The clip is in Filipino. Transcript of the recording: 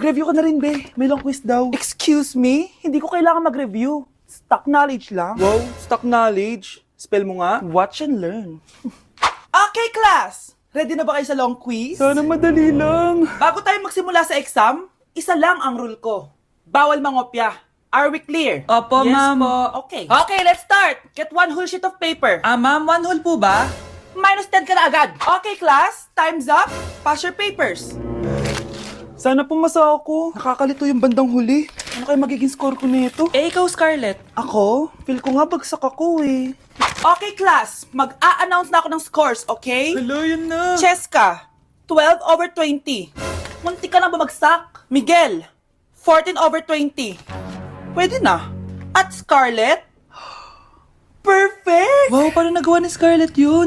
Mag-review ka na rin, be. May long quiz daw. Excuse me? Hindi ko kailangan mag-review. Stock knowledge lang. Wow, stock knowledge. Spell mo nga. Watch and learn. Okay, class! Ready na ba kayo sa long quiz? Sana madali lang. Bago tayo magsimula sa exam, isa lang ang rule ko. Bawal mangopya. Are we clear? Opo, Yes ma'am. po. Okay. Okay, let's start. Get one whole sheet of paper. Ma'am, 1 whole po ba? Minus 10 ka na agad. Okay, class. Time's up. Pass your papers. Sana pumasa ako. Nakakalito yung bandang huli. Ano kaya magiging score ko nito? Ikaw, Scarlett. Ako? Feel ko nga bagsak ako eh. Okay, class. Mag-a-announce na ako ng scores, okay? Hello, yun na. Cheska, 12/20. Munti ka lang bumagsak. Miguel, 14/20. Pwede na. At Scarlett, perfect! Wow, paano nagawa ni Scarlett yun?